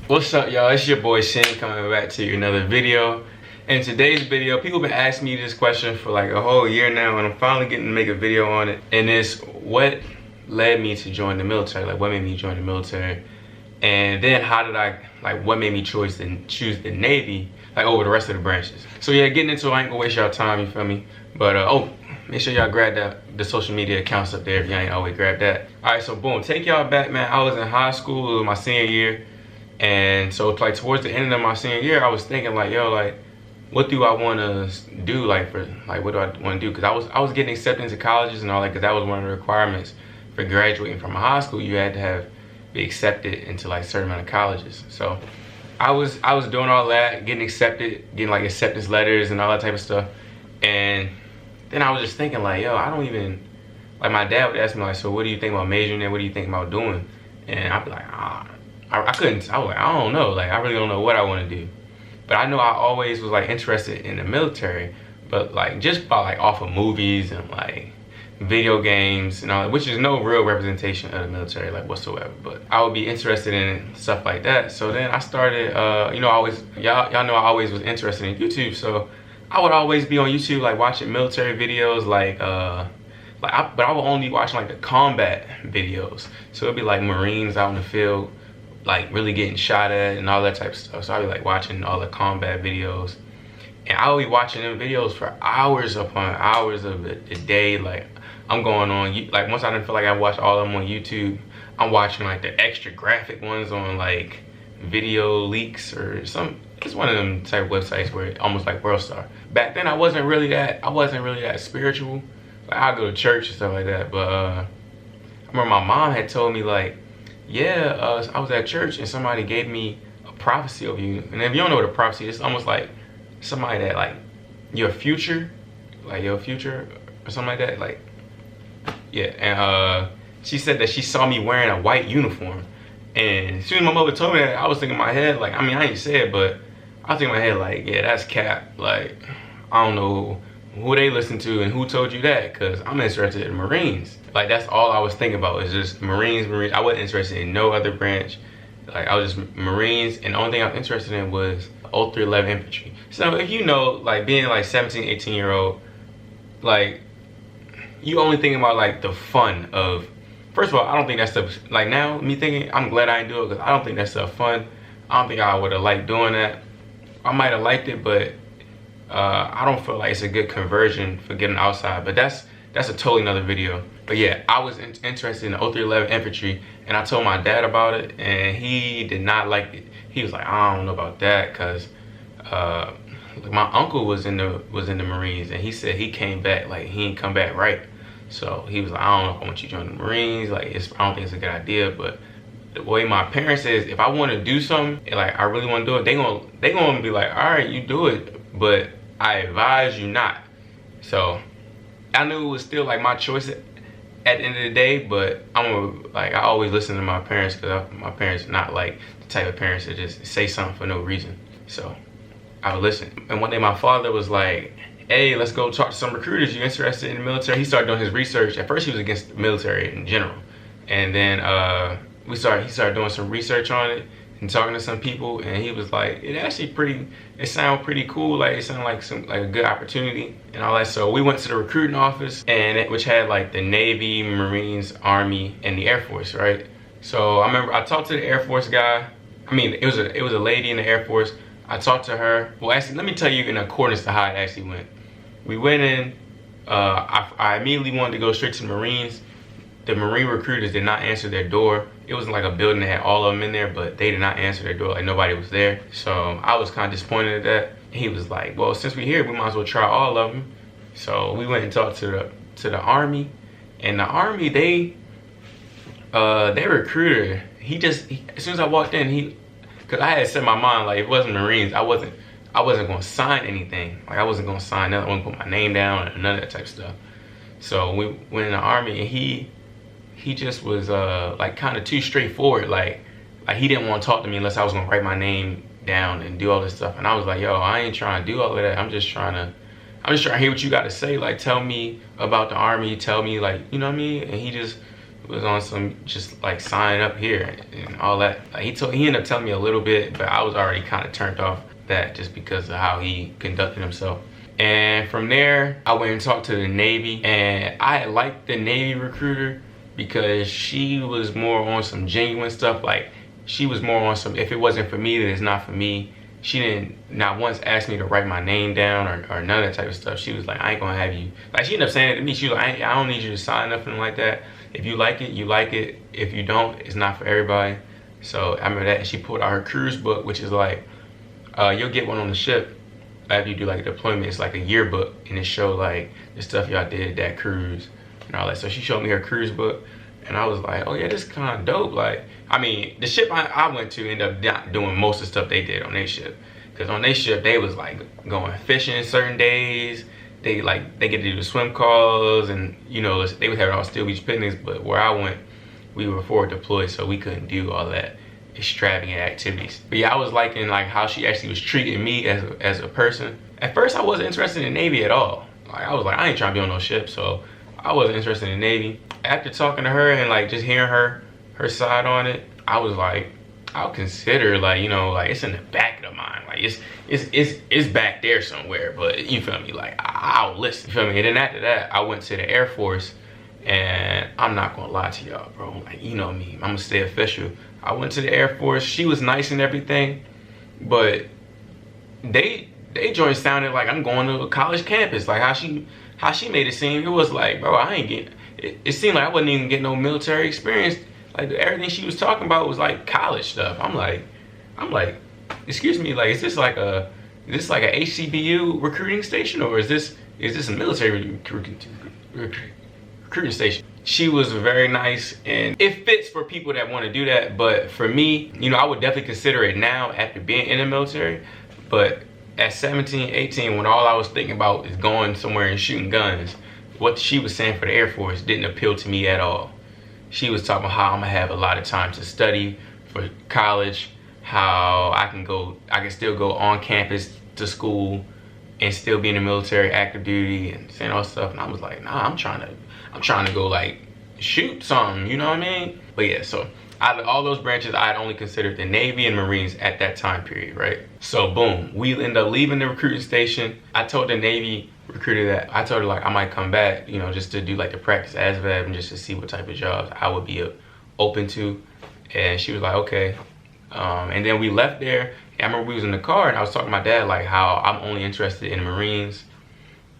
What's up, y'all? It's your boy Shin coming back to another video. In today's video, people have been asking me this question for like a whole year now, and I'm finally getting to make a video on it. And it's what led me to join the military, like what made me join the military. And then how did I, like what made me choose the Navy, like over the rest of the branches. So yeah, getting into it, I ain't gonna waste y'all time, you feel me? But oh, make sure y'all grab the social media accounts up there if y'all ain't always grabbed that. All right, so boom, take y'all back, man. I was in high school, it was my senior year. And so like towards the end of my senior year, I was thinking like, yo, like, what do I want to do? Like what do I want to do? Because I was getting accepted into colleges and all that, because that was one of the requirements for graduating from high school. You had to be accepted into like a certain amount of colleges. So I was doing all that, getting accepted, getting like acceptance letters and all that type of stuff. And then I was just thinking like, yo, I don't even, like my dad would ask me like, so what do you think about majoring in? What do you think about doing? And I'd be like, I couldn't, I was like, I don't know. Like, I really don't know what I want to do. But I know I always was like interested in the military, but like just by like off of movies and like video games and all that, which is no real representation of the military like whatsoever. But I would be interested in stuff like that. So then I started, you know, y'all know I always was interested in YouTube. So I would always be on YouTube like watching military videos, but I would only watch like the combat videos. So it'd be like Marines out in the field, like really getting shot at and all that type of stuff. So I'd be like watching all the combat videos, and I would be watching them videos for hours upon hours of the day. Like I'm going on, like once I didn't feel like I watched all of them on YouTube, I'm watching like the extra graphic ones on like Video Leaks or some. It's one of them type of websites where it almost like WorldStar. Back then I wasn't really that spiritual. Like I'd go to church and stuff like that, but I remember my mom had told me like, yeah, I was at church and somebody gave me a prophecy of you. And if you don't know what a prophecy is, it's almost like somebody that like your future or something like that. Like, yeah. And she said that she saw me wearing a white uniform. And as soon as my mother told me that, I was thinking in my head, like, I mean, I ain't say it, but I was thinking in my head, like, yeah, that's cap. Like, I don't know who they listen to and who told you that, because I'm interested in Marines. Like that's all I was thinking about, is just Marines. I wasn't interested in no other branch. Like I was just Marines, and the only thing I was interested in was 0311 infantry. So if you know, like being like 17, 18-year-old, like you only thinking about like the fun of, first of all, I don't think that's stuff, like now me thinking, I'm glad I didn't do it, because I don't think that's stuff fun. I don't think I would have liked doing that. I might have liked it, but I don't feel like it's a good conversion for getting outside. But that's a totally another video. But yeah, I was interested in the 0311 infantry, and I told my dad about it, and he did not like it. He was like, I don't know about that, because my uncle was in the Marines, and he said he came back, like he ain't come back right. So he was like, I don't know if I want you to join the Marines. Like I don't think it's a good idea. But the way my parents is, if I want to do something and like I really want to do it, they gonna be like, all right, you do it, but I advise you not. So I knew it was still like my choice at the end of the day, but I always listen to my parents, because my parents are not like the type of parents that just say something for no reason. So I would listen. And one day my father was like, hey, let's go talk to some recruiters. You interested in the military? He started doing his research. At first he was against the military in general, and then he started doing some research on it and talking to some people, and he was like, it sounded pretty cool, like it sounded like a good opportunity and all that. So we went to the recruiting office, and which had like the Navy, Marines, Army, and the Air Force, right? So I remember I talked to the Air Force guy. I mean, it was a lady in the Air Force. I talked to her. Well, actually, let me tell you in accordance to how it actually went. We went in, I immediately wanted to go straight to the Marines. The Marine recruiters did not answer their door. It was like a building that had all of them in there, but they did not answer their door, like nobody was there. So I was kind of disappointed at that. He was like, well, since we're here, we might as well try all of them. So we went and talked to the Army, and the Army, their recruiter, as soon as I walked in, because I had set my mind, like if it wasn't Marines, I wasn't gonna sign anything. Like I wasn't gonna sign nothing, I wasn't gonna put my name down and none of that type of stuff. So we went in the Army, and he just was like kind of too straightforward. Like he didn't want to talk to me unless I was gonna write my name down and do all this stuff. And I was like, yo, I ain't trying to do all of that. I'm just trying to hear what you got to say. Like tell me about the Army, tell me, like, you know what I mean? And he just was on some just like sign up here and all that. Like, he ended up telling me a little bit, but I was already kind of turned off that just because of how he conducted himself. And from there, I went and talked to the Navy, and I liked the Navy recruiter because she was more on some genuine stuff. Like, she was more on some, if it wasn't for me, then it's not for me. She didn't not once ask me to write my name down or none of that type of stuff. She was like, I ain't gonna have you. Like, she ended up saying it to me. She was like, I don't need you to sign nothing like that. If you like it, you like it. If you don't, it's not for everybody. So I remember that. And she pulled out her cruise book, which is like, you'll get one on the ship after you do like a deployment. It's like a yearbook, and it showed like the stuff y'all did that cruise and all that. So she showed me her cruise book, and I was like, oh yeah, this is kind of dope. Like, I mean, the ship I went to ended up doing most of the stuff they did on their ship. Because on their ship, they was like going fishing certain days. They get to do the swim calls, and you know, they would have all still beach picnics. But where I went, we were forward deployed, so we couldn't do all that extravagant activities. But yeah, I was liking like how she actually was treating me as a person. At first, I wasn't interested in the Navy at all. Like, I was like, I ain't trying to be on no ship, so I wasn't interested in the Navy. After talking to her and like just hearing her side on it, I was like, I'll consider, like, you know, like, it's in the back of the mind, like it's back there somewhere, but you feel me, like, I'll listen, you feel me. And then after that, I went to the Air Force, and I'm not gonna lie to y'all, bro, like, you know me, I'm gonna stay official. I went to the Air Force. She was nice and everything, but they joint sounded like I'm going to a college campus. Like, how she made it seem, it was like, bro, I ain't getting it seemed like I wasn't even getting no military experience. Like, everything she was talking about was like college stuff. I'm like, excuse me, like, is this like a HCBU recruiting station, or is this a military recruiting station? She was very nice, and it fits for people that want to do that. But for me, you know, I would definitely consider it now after being in the military. But at 17, 18, when all I was thinking about is going somewhere and shooting guns, what she was saying for the Air Force didn't appeal to me at all. She was talking about how I'm gonna have a lot of time to study for college, how I can still go on campus to school and still be in the military, active duty, and saying all stuff. And I was like, nah, I'm trying to go like shoot something, you know what I mean? But yeah, so out of all those branches, I had only considered the Navy and Marines at that time period, right? So boom, we ended up leaving the recruiting station. I told the Navy recruiter that I told her like I might come back, you know, just to do like the practice ASVAB and just to see what type of jobs I would be open to. And she was like, okay. And then we left there. And I remember we was in the car, and I was talking to my dad like how I'm only interested in the Marines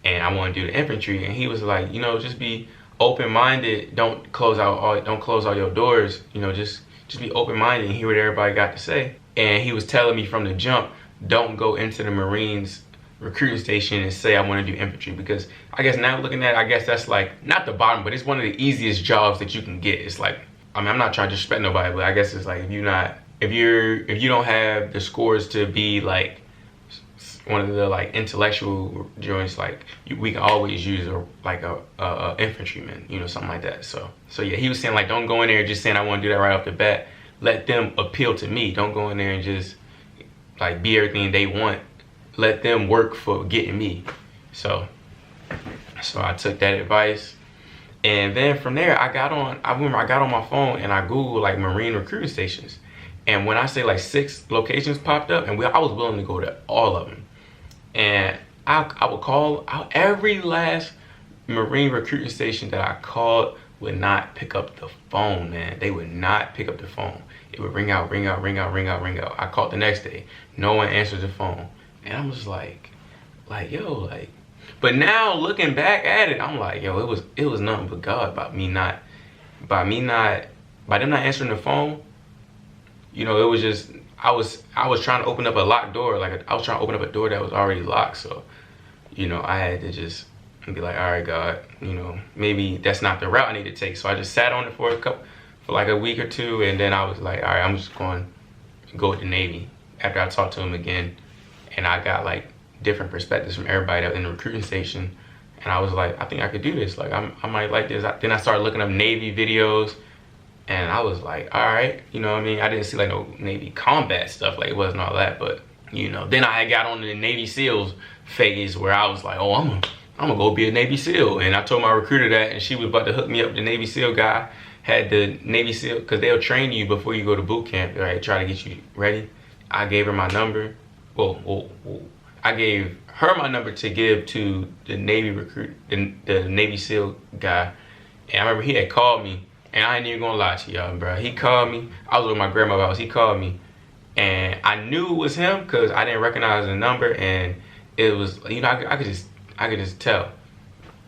and I want to do the infantry. And he was like, you know, just be open-minded. Don't close all your doors. You know, just be open-minded and hear what everybody got to say. And he was telling me from the jump, don't go into the Marines recruiting station and say I want to do infantry, because I guess now looking at it, I guess that's like not the bottom, but it's one of the easiest jobs that you can get. It's like, I mean, I'm not trying to disrespect nobody, but I guess it's like if you don't have the scores to be like one of the like intellectual joints, like we can always use a infantryman, you know, something like that. So yeah, he was saying like, don't go in there just saying I want to do that right off the bat. Let them appeal to me. Don't go in there and just like be everything they want. Let them work for getting me. So I took that advice, and then from there I remember I got on my phone and I Googled like Marine recruiting stations, and when I say like 6 locations popped up, and I was willing to go to all of them. And I would call out every last Marine recruiting station that I called would not pick up the phone, man. They would not pick up the phone. It would ring out, ring out, ring out, ring out, ring out. I called the next day. No one answered the phone. And I was like, yo, like, but now looking back at it, I'm like, yo, it was nothing but God by them not answering the phone. You know, it was just, I was trying to open up a locked door. Like, I was trying to open up a door that was already locked. So, you know, I had to just be like, all right, God, you know, maybe that's not the route I need to take. So I just sat on it for like a week or two. And then I was like, all right, I'm just going to go with the Navy after I talked to him again. And I got like different perspectives from everybody that was in the recruiting station. And I was like, I think I could do this. Like, I might like this. Then I started looking up Navy videos. And I was like, all right, you know what I mean? I didn't see like no Navy combat stuff, like it wasn't all that, but you know, then I got on the Navy SEALs phase where I was like, oh, I'm gonna go be a Navy SEAL. And I told my recruiter that, and she was about to hook me up with the Navy SEAL guy. had the Navy SEAL, because they'll train you before you go to boot camp, right? Try to get you ready. I gave her my number. I gave her my number to give to the Navy recruit, the Navy SEAL guy. And I remember he had called me, and I ain't even gonna lie to y'all, bro. He called me. I was with my grandmother's house. He called me, and I knew it was him because I didn't recognize the number, and it was, you know, I could just tell.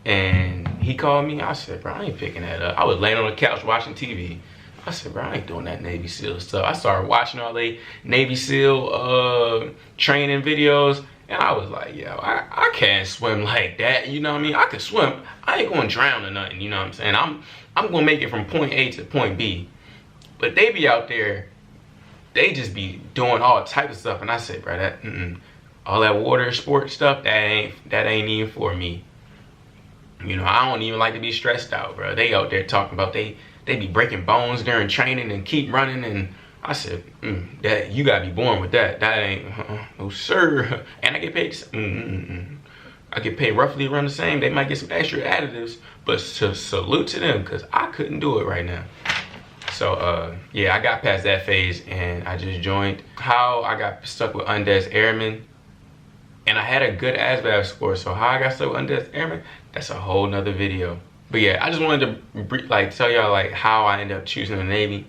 And he called me. I said, bro, I ain't picking that up. I was laying on the couch watching TV. I said, bro, I ain't doing that Navy SEAL stuff. I started watching all the Navy SEAL training videos, and I was like, yo, I can't swim like that. You know what I mean? I could swim. I ain't gonna drown or nothing. You know what I'm saying? I'm gonna make it from point A to point B. But they be out there, they just be doing all types of stuff. And I said, bro, that all that water sport stuff, that ain't even for me. You know, I don't even like to be stressed out, bro. They out there talking about they be breaking bones during training and keep running, and I said, that you gotta be born with that. That ain't, no sir. And I get paid, I get paid roughly around the same. They might get some extra additives, but to salute to them, because I couldn't do it right now. So yeah, I got past that phase and I just joined. How I got stuck with undead airmen, and I had a good ASVAB score, so how I got stuck with undead airmen, that's a whole nother video. But yeah, I just wanted to tell y'all how I ended up choosing the Navy.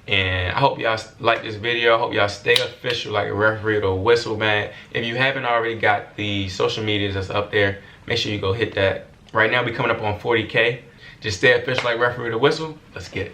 And I hope y'all like this video. I hope y'all stay official like a referee or a whistle, man. If you haven't already got the social medias that's up there, make sure you go hit that. Right now we coming up on 40K. Just stay official like referee or whistle. Let's get it.